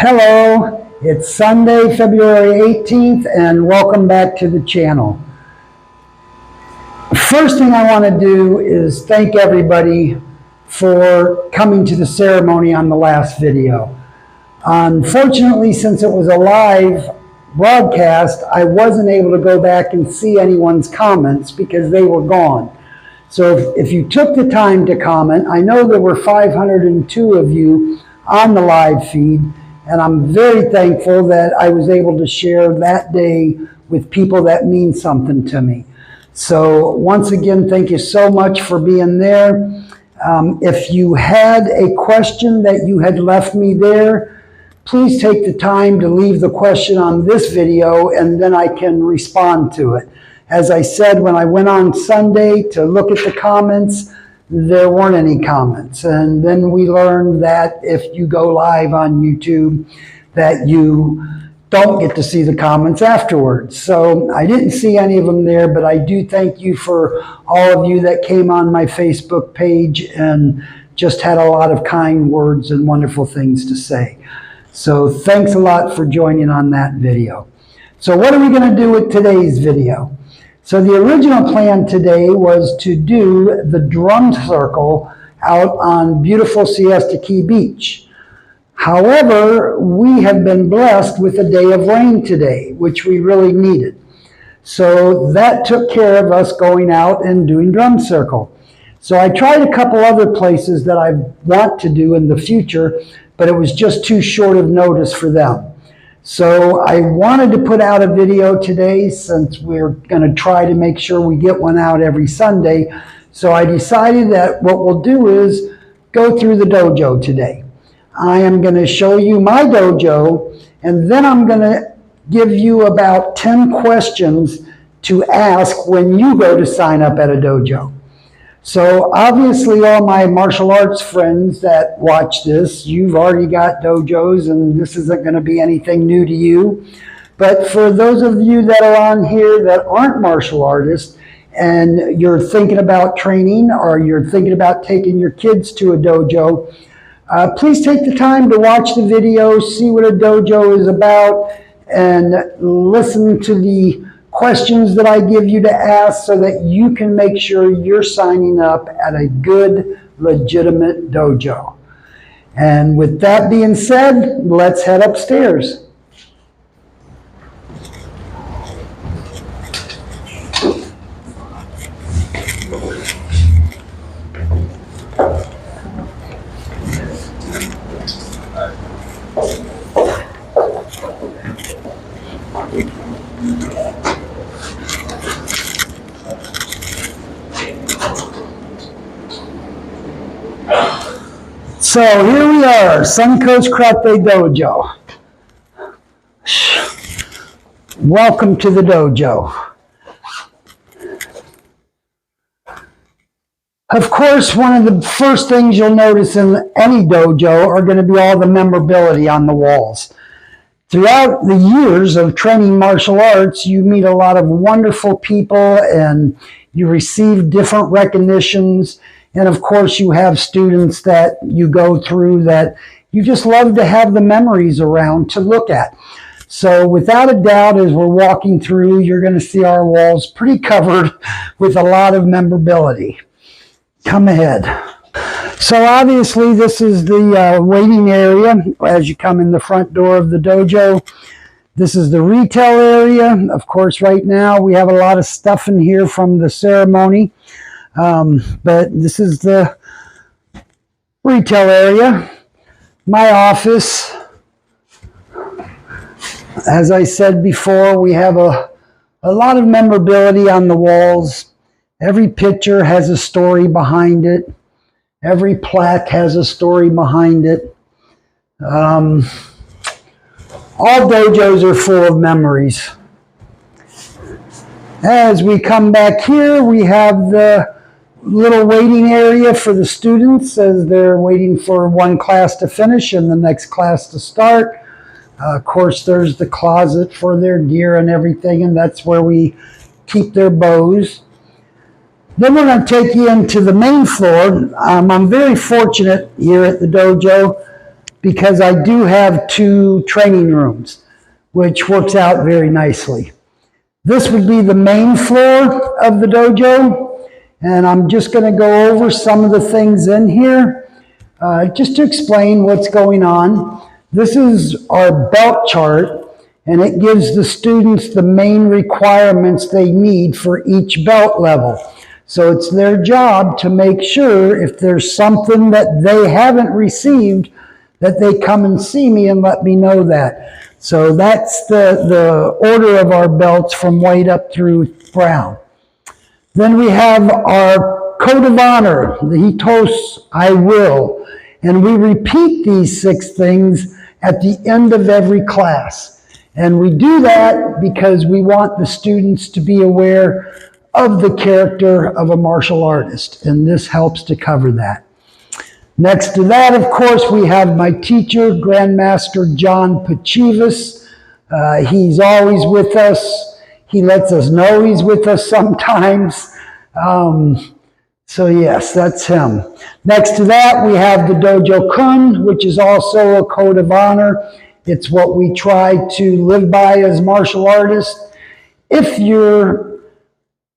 Hello, it's Sunday, February 18th, and welcome back to the channel. First thing I want to do is thank everybody for coming to the ceremony on the last video. Unfortunately, since it was a live broadcast, I wasn't able to go back and see anyone's comments because they were gone. So if you took the time to comment, I know there were 502 of you on the live feed, and I'm very thankful that I was able to share that day with people that mean something to me. So once again, thank you so much for being there. If you had a question that you had left me there, please take the time to leave the question on this video and then I can respond to it. As I said, when I went on Sunday to look at the comments, there weren't any comments. And then we learned that if you go live on YouTube, that you don't get to see the comments afterwards. So I didn't see any of them there, but I do thank you for all of you that came on my Facebook page and just had a lot of kind words and wonderful things to say. So thanks a lot for joining on that video. So what are we going to do with today's video? So the original plan today was to do the drum circle out on beautiful Siesta Key Beach. However, we have been blessed with a day of rain today, which we really needed. So that took care of us going out and doing drum circle. So I tried a couple other places that I want to do in the future, but it was just too short of notice for them. So I wanted to put out a video today since we're going to try to make sure we get one out every Sunday. So I decided that what we'll do is go through the dojo today. I am going to show you my dojo, and then I'm going to give you about 10 questions to ask when you go to sign up at a dojo. So obviously all my martial arts friends that watch this, you've already got dojos and this isn't going to be anything new to you. But for those of you that are on here that aren't martial artists and you're thinking about training or you're thinking about taking your kids to a dojo, please take the time to watch the video, see what a dojo is about, and listen to the questions that I give you to ask so that you can make sure you're signing up at a good, legitimate dojo. And with that being said, let's head upstairs. So here we are, Suncoast Karate Dojo. Welcome to the dojo. Of course, one of the first things you'll notice in any dojo are going to be all the memorabilia on the walls. Throughout the years of training martial arts, you meet a lot of wonderful people and you receive different recognitions. And of course, you have students that you go through that you just love to have the memories around to look at. So without a doubt, as we're walking through, you're going to see our walls pretty covered with a lot of memorability. Come ahead. So obviously, this is the waiting area as you come in the front door of the dojo. This is the retail area. Of course, right now, we have a lot of stuff in here from the ceremony. But this is the retail area. My office. As I said before, we have a lot of memorability on the walls. Every picture has a story behind it. Every plaque has a story behind it. All dojos are full of memories. As we come back here, we have the little waiting area for the students as they're waiting for one class to finish and the next class to start. Of course, there's the closet for their gear and everything, and that's where we keep their bows. Then we're going to take you into the main floor. I'm very fortunate here at the dojo because I do have 2 training rooms, which works out very nicely. This would be the main floor of the dojo, and I'm just going to go over some of the things in here just to explain what's going on. This is our belt chart, and it gives the students the main requirements they need for each belt level. So it's their job to make sure if there's something that they haven't received, that they come and see me and let me know that. So that's the order of our belts from white up through brown. Then we have our code of honor, the hitos, I will. And we repeat these 6 things at the end of every class. And we do that because we want the students to be aware of the character of a martial artist. And this helps to cover that. Next to that, of course, we have my teacher, Grandmaster John Pachivas. He's always with us. He lets us know he's with us sometimes. So yes, that's him. Next to that, we have the Dojo Kun, which is also a code of honor. It's what we try to live by as martial artists. If you're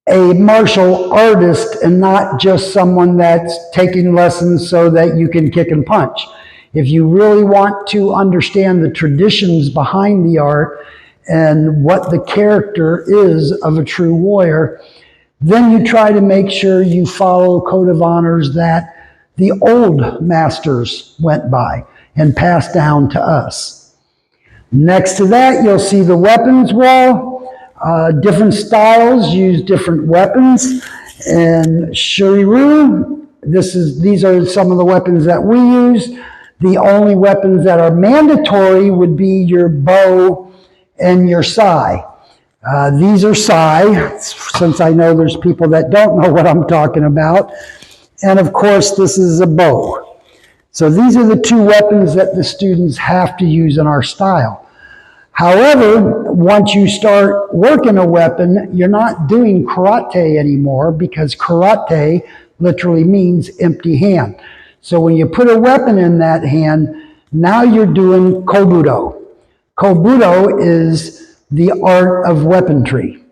a martial artist and not just someone that's taking lessons so that you can kick and punch. If you really want to understand the traditions behind the art and what the character is of a true warrior, then you try to make sure you follow code of honors that the old masters went by and passed down to us. Next to that, you'll see the weapons wall. Different styles use different weapons. And Shuri-ryu, these are some of the weapons that we use. The only weapons that are mandatory would be your bow and your sai. These are sai, since I know there's people that don't know what I'm talking about. And of course, this is a bow. So these are the 2 weapons that the students have to use in our style. However, once you start working a weapon, you're not doing karate anymore, because karate literally means empty hand. So when you put a weapon in that hand, now you're doing kobudo. Kobudo is the art of weaponry.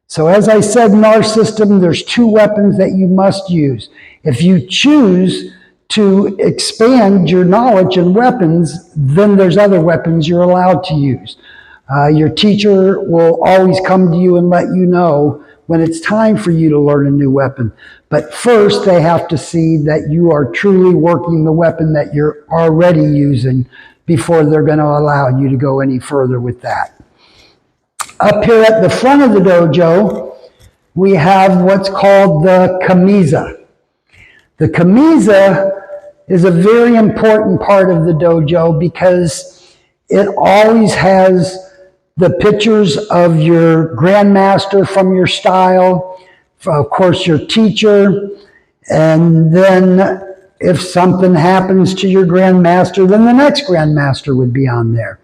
So as I said, in our system, there's 2 weapons that you must use. If you choose to expand your knowledge in weapons, then there's other weapons you're allowed to use. Your teacher will always come to you and let you know when it's time for you to learn a new weapon. But first, they have to see that you are truly working the weapon that you're already using before they're going to allow you to go any further with that. Up here at the front of the dojo, we have what's called the camisa. The camisa is a very important part of the dojo because it always has the pictures of your grandmaster from your style, of course your teacher, and then if something happens to your grandmaster, then the next grandmaster would be on there.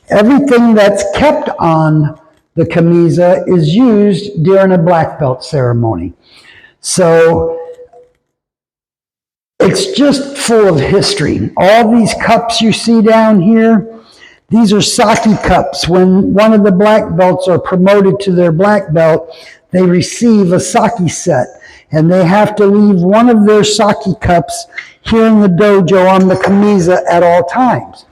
Everything that's kept on the camisa is used during a black belt ceremony. So it's just full of history. All these cups you see down here, these are sake cups. When one of the black belts are promoted to their black belt, they receive a sake set. And they have to leave one of their sake cups here in the dojo on the camisa at all times.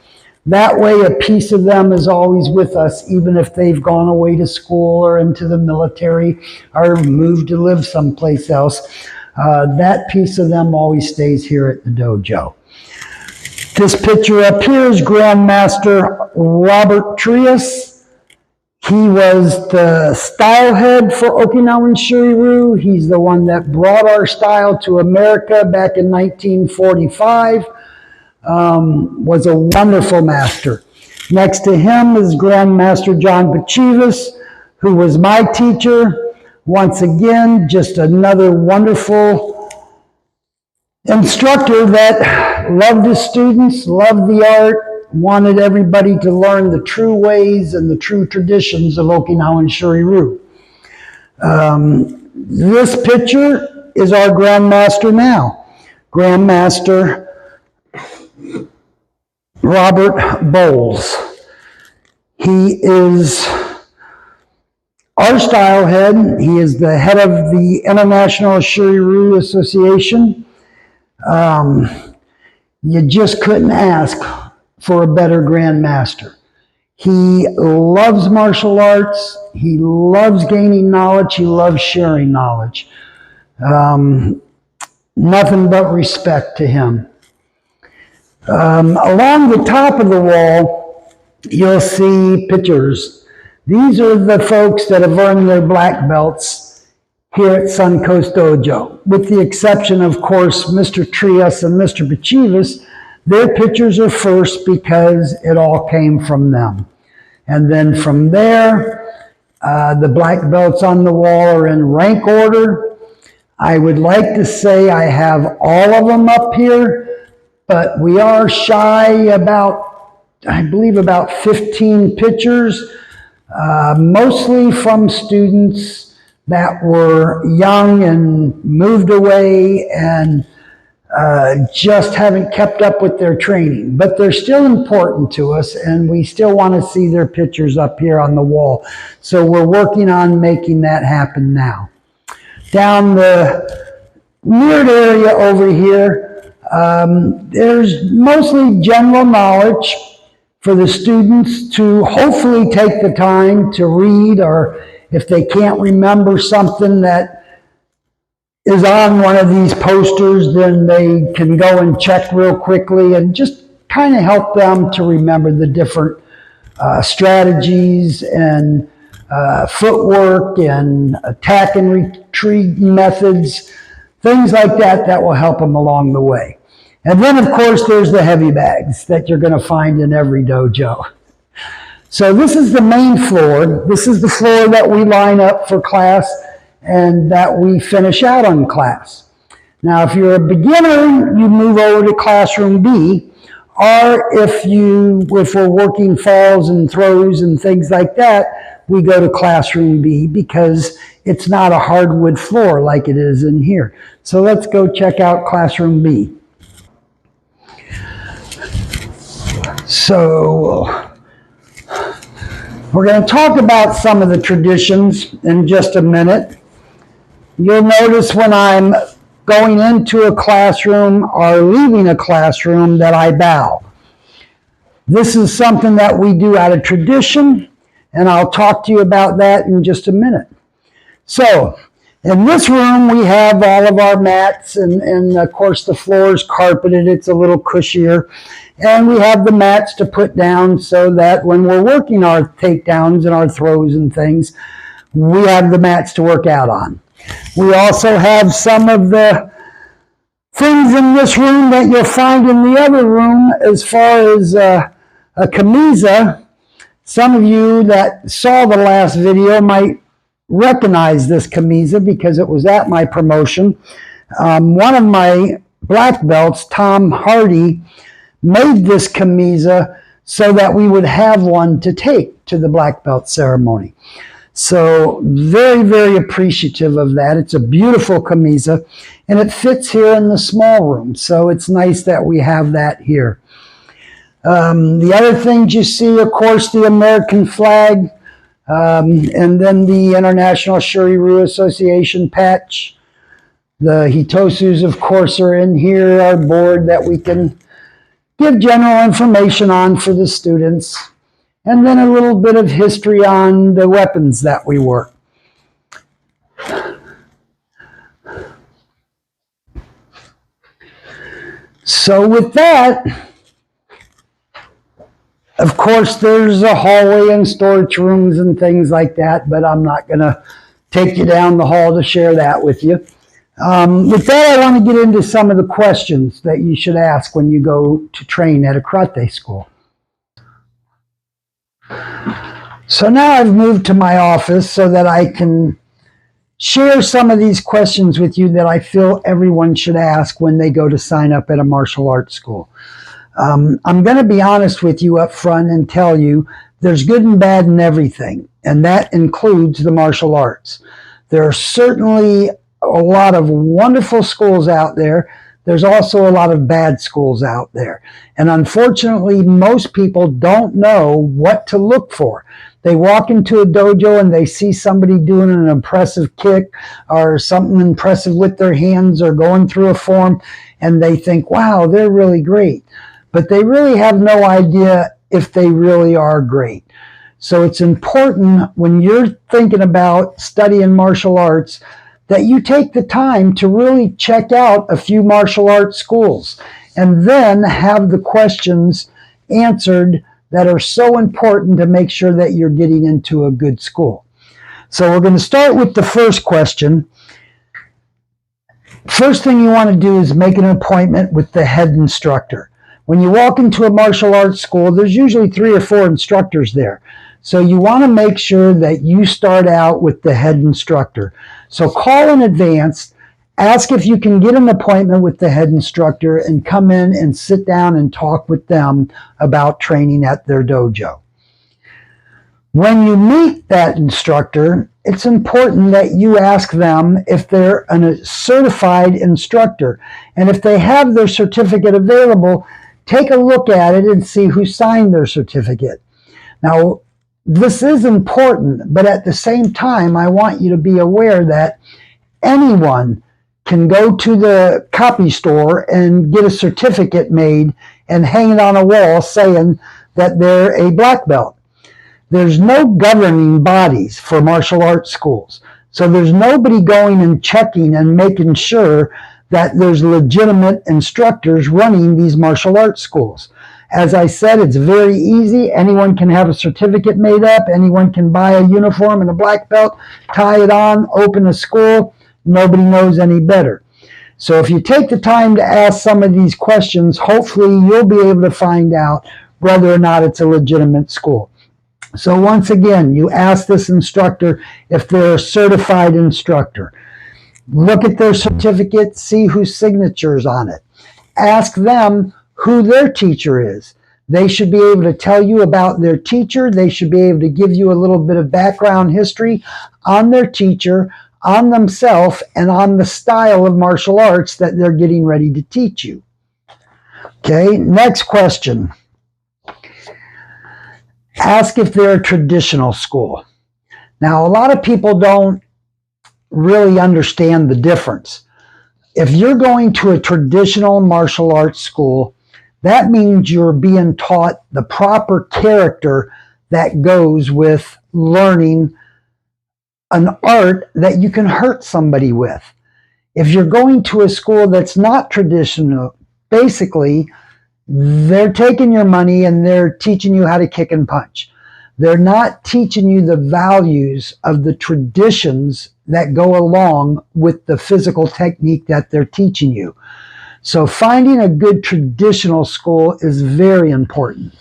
That way a piece of them is always with us, even if they've gone away to school or into the military or moved to live someplace else. That piece of them always stays here at the dojo. This picture up here is Grandmaster Robert Trias. He was the style head for Okinawan Shuri-ryu. He's the one that brought our style to America back in 1945. Was a wonderful master. Next to him is Grandmaster John Pachivas, who was my teacher. Once again, just another wonderful instructor that loved his students, loved the art, wanted everybody to learn the true ways and the true traditions of Okinawan Shuri-ryu. This picture is our Grandmaster now. Grandmaster Robert Bowles. He is our style head. He is the head of the International Shuri-Ryu Association. You just couldn't ask for a better grandmaster. He loves martial arts. He loves gaining knowledge. He loves sharing knowledge. Nothing but respect to him. Along the top of the wall, you'll see pictures. These are the folks that have earned their black belts here at Suncoast Dojo. With the exception, of course, Mr. Trias and Mr. Pachivas, their pictures are first because it all came from them. And then from there, the black belts on the wall are in rank order. I would like to say I have all of them up here, but we are shy about, I believe, about 15 pictures, mostly from students that were young and moved away and just haven't kept up with their training. But they're still important to us, and we still want to see their pictures up here on the wall. So we're working on making that happen now. Down the mirrored area over here, there's mostly general knowledge for the students to hopefully take the time to read, or if they can't remember something that is on one of these posters, then they can go and check real quickly and just kind of help them to remember the different strategies and footwork and attack and retreat methods, things like that, that will help them along the way. And then, of course, there's the heavy bags that you're going to find in every dojo. So this is the main floor. This is the floor that we line up for class and that we finish out on class. Now, if you're a beginner, you move over to classroom B, or if we're working falls and throws and things like that, we go to classroom B because it's not a hardwood floor like it is in here. So let's go check out classroom B. So we're going to talk about some of the traditions in just a minute. You'll notice when I'm going into a classroom or leaving a classroom that I bow. This is something that we do out of tradition, and I'll talk to you about that in just a minute. So, in this room we have all of our mats, and of course the floor is carpeted, it's a little cushier, and we have the mats to put down so that when we're working our takedowns and our throws and things, we have the mats to work out on. We also have some of the things in this room that you'll find in the other room as far as a camisa. Some of you that saw the last video might recognize this camisa because it was at my promotion. One of my black belts, Tom Hardy, made this camisa so that we would have one to take to the black belt ceremony. So very, very appreciative of that. It's a beautiful camisa, and it fits here in the small room. So it's nice that we have that here. The other things you see, of course, the American flag, and then the International Shuri-Ryu Association patch. The Hitosus, of course, are in here, our board that we can give general information on for the students. And then a little bit of history on the weapons that we work. So with that, of course, there's a hallway and storage rooms and things like that, but I'm not going to take you down the hall to share that with you. With that, I want to get into some of the questions that you should ask when you go to train at a karate school. So now I've moved to my office so that I can share some of these questions with you that I feel everyone should ask when they go to sign up at a martial arts school. I'm going to be honest with you up front and tell you there's good and bad in everything, and that includes the martial arts. There are certainly a lot of wonderful schools out there there's also a lot of bad schools out there. And unfortunately, most people don't know what to look for. They walk into a dojo and they see somebody doing an impressive kick or something impressive with their hands or going through a form, and they think, wow, they're really great. But they really have no idea if they really are great. So it's important when you're thinking about studying martial arts that you take the time to really check out a few martial arts schools and then have the questions answered that are so important to make sure that you're getting into a good school. So we're going to start with the first question. First thing you want to do is make an appointment with the head instructor. When you walk into a martial arts school, there's usually 3 or 4 instructors there. So you want to make sure that you start out with the head instructor. So call in advance, ask if you can get an appointment with the head instructor and come in and sit down and talk with them about training at their dojo. When you meet that instructor, it's important that you ask them if they're a certified instructor. And if they have their certificate available, take a look at it and see who signed their certificate. Now, this is important, but at the same time, I want you to be aware that anyone can go to the copy store and get a certificate made and hang it on a wall saying that they're a black belt. There's no governing bodies for martial arts schools. So there's nobody going and checking and making sure that there's legitimate instructors running these martial arts schools. As I said, it's very easy. Anyone can have a certificate made up. Anyone can buy a uniform and a black belt, tie it on, open a school. Nobody knows any better. So if you take the time to ask some of these questions, hopefully you'll be able to find out whether or not it's a legitimate school. So once again, you ask this instructor if they're a certified instructor. Look at their certificate, see whose signature's on it. Ask them who their teacher is. They should be able to tell you about their teacher. They should be able to give you a little bit of background history on their teacher, on themselves, and on the style of martial arts that they're getting ready to teach you. Okay, next question. Ask if they're a traditional school. Now, a lot of people don't really understand the difference. If you're going to a traditional martial arts school, that means you're being taught the proper character that goes with learning an art that you can hurt somebody with. If you're going to a school that's not traditional, basically, they're taking your money and they're teaching you how to kick and punch. They're not teaching you the values of the traditions that go along with the physical technique that they're teaching you. So finding a good traditional school is very important.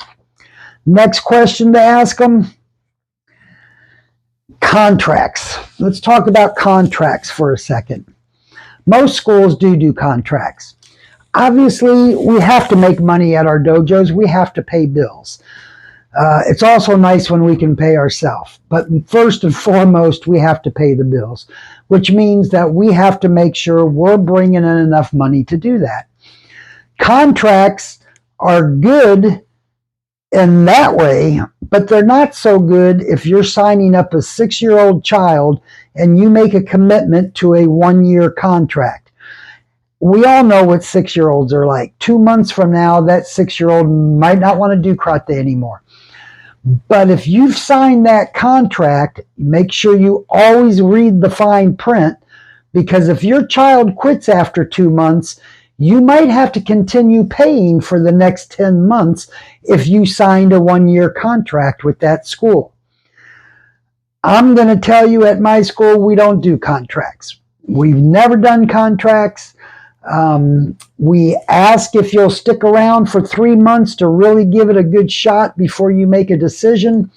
Next question to ask them. Contracts. Let's talk about contracts for a second. Most schools do contracts. Obviously, we have to make money at our dojos. We have to pay bills. It's also nice when we can pay ourselves. But first and foremost, we have to pay the bills, which means that we have to make sure we're bringing in enough money to do that. Contracts are good in that way, but they're not so good if you're signing up a 6-year-old child and you make a commitment to a 1-year contract. We all know what 6-year-olds are like. 2 months from now, that 6-year-old might not want to do karate anymore. But if you've signed that contract, make sure you always read the fine print, because if your child quits after 2 months, you might have to continue paying for the next 10 months if you signed a 1-year contract with that school. I'm going to tell you, at my school, we don't do contracts. We've never done contracts. We ask if you'll stick around for 3 months to really give it a good shot before you make a decision,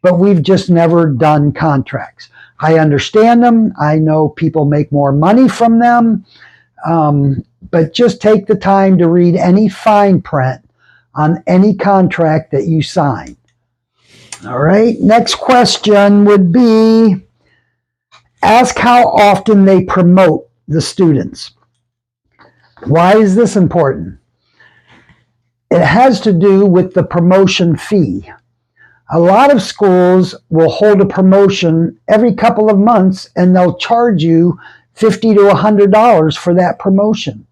but we've just never done contracts. I understand them. I know people make more money from them, but just take the time to read any fine print on any contract that you sign. All right, next question would be, ask how often they promote the students. Why is this important? It has to do with the promotion fee. A lot of schools will hold a promotion every couple of months and they'll charge you $50 to $100 for that promotion.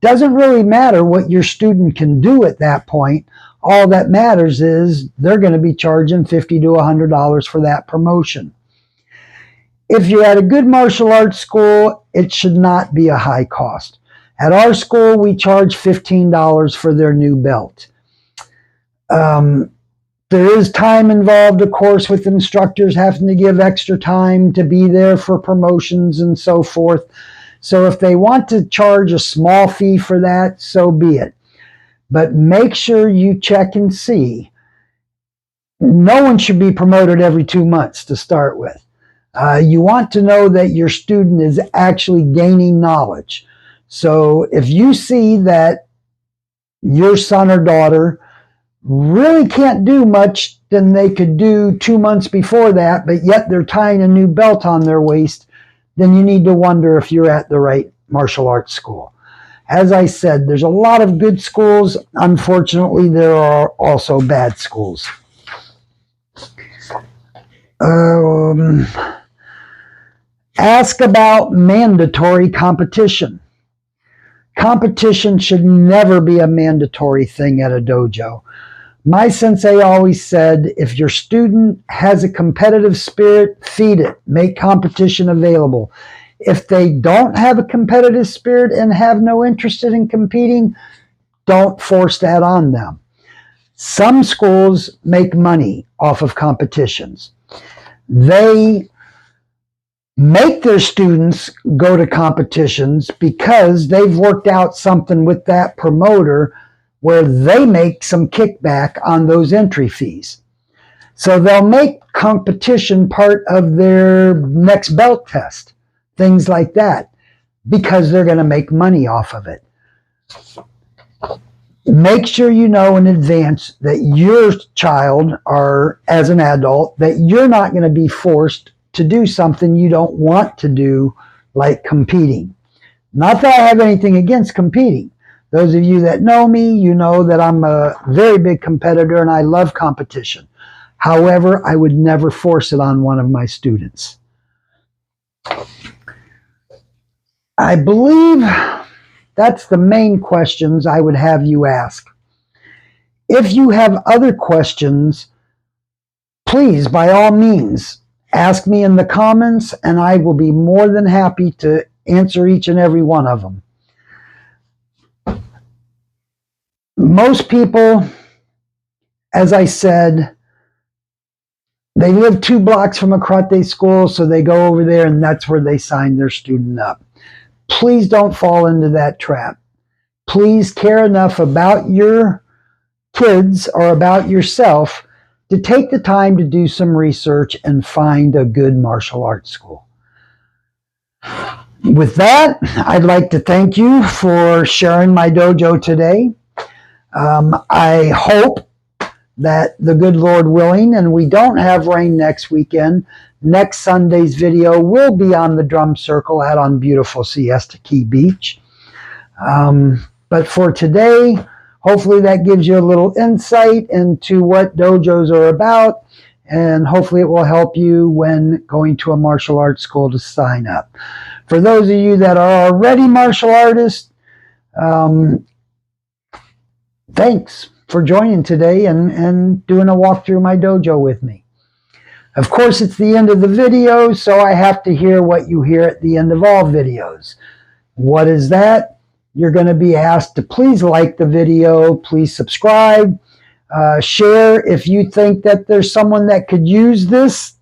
Doesn't really matter what your student can do at that point. All that matters is they're going to be charging $50 to $100 for that promotion. If you're at a good martial arts school, it should not be a high cost. At our school, we charge $15 for their new belt. There is time involved, of course, with instructors having to give extra time to be there for promotions and so forth. So if they want to charge a small fee for that, so be it. But make sure you check and see. No one should be promoted every 2 months to start with. You want to know that your student is actually gaining knowledge. So if you see that your son or daughter really can't do much than they could do 2 months before that, but yet they're tying a new belt on their waist, then you need to wonder if you're at the right martial arts school. As I said, there's a lot of good schools. Unfortunately, there are also bad schools. Ask about mandatory competition. Competition should never be a mandatory thing at a dojo. My sensei always said, if your student has a competitive spirit, feed it. Make competition available. If they don't have a competitive spirit and have no interest in competing, don't force that on them. Some schools make money off of competitions. They make their students go to competitions because they've worked out something with that promoter where they make some kickback on those entry fees. So they'll make competition part of their next belt test, things like that, because they're going to make money off of it. Make sure you know in advance that your child, or as an adult, that you're not going to be forced to do something you don't want to do, like competing. Not that I have anything against competing. Those of you that know me, you know that I'm a very big competitor and I love competition. However, I would never force it on one of my students. I believe that's the main questions I would have you ask. If you have other questions, please, by all means, ask me in the comments and I will be more than happy to answer each and every one of them. Most people, as I said, they live 2 blocks from a karate school, so they go over there and that's where they sign their student up. Please don't fall into that trap. Please care enough about your kids or about yourself to take the time to do some research and find a good martial arts school. With that, I'd like to thank you for sharing my dojo today. I hope that the good Lord willing, and we don't have rain next weekend, next Sunday's video will be on the drum circle out on beautiful Siesta Key Beach. But for today, hopefully that gives you a little insight into what dojos are about, and hopefully it will help you when going to a martial arts school to sign up. For those of you that are already martial artists, thanks for joining today and doing a walk through my dojo with me. Of course, it's the end of the video, so I have to hear what you hear at the end of all videos. What is that? You're going to be asked to please like the video, please subscribe, share if you think that there's someone that could use this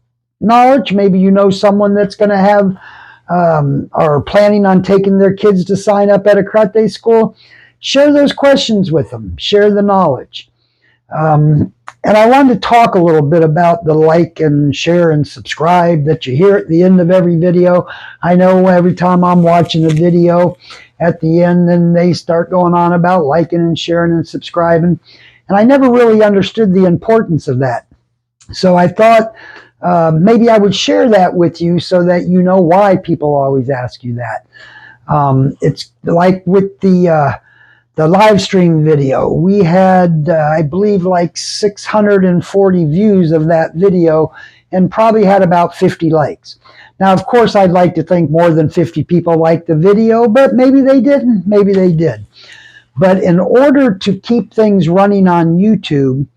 knowledge. Maybe you know someone that's going to have or planning on taking their kids to sign up at a karate school. Share those questions with them. Share the knowledge. And I wanted to talk a little bit about the like and share and subscribe that you hear at the end of every video. I know every time I'm watching a video at the end, then they start going on about liking and sharing and subscribing. And I never really understood the importance of that. So I thought maybe I would share that with you so that you know why people always ask you that. It's like with the live stream video. We had, I believe, like 640 views of that video and probably had about 50 likes. Now, of course, I'd like to think more than 50 people liked the video, but maybe they didn't, maybe they did. But in order to keep things running on YouTube,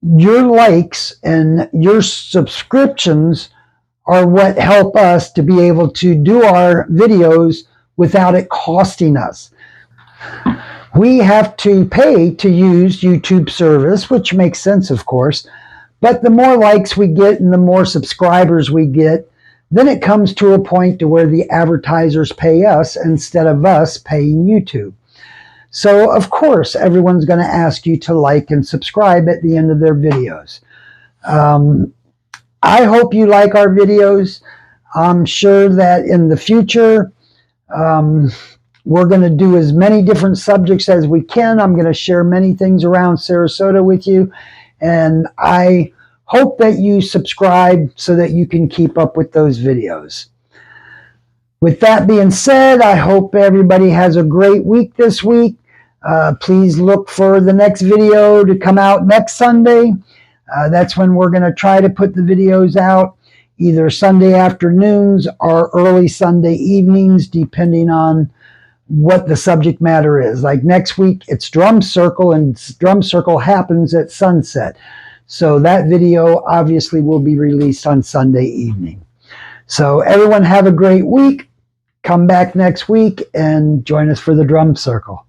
your likes and your subscriptions are what help us to be able to do our videos without it costing us. We have to pay to use YouTube service, which makes sense, of course, but the more likes we get and the more subscribers we get, then it comes to a point to where the advertisers pay us instead of us paying YouTube. So, of course, everyone's going to ask you to like and subscribe at the end of their videos. I hope you like our videos. I'm sure that in the future, we're going to do as many different subjects as we can. I'm going to share many things around Sarasota with you. And I hope that you subscribe so that you can keep up with those videos. With that being said, I hope everybody has a great week this week. Please look for the next video to come out next Sunday. That's when we're going to try to put the videos out, either Sunday afternoons or early Sunday evenings, depending on what the subject matter is. Like next week, it's Drum Circle, and Drum Circle happens at sunset. So that video obviously will be released on Sunday evening. So everyone have a great week. Come back next week and join us for the Drum Circle.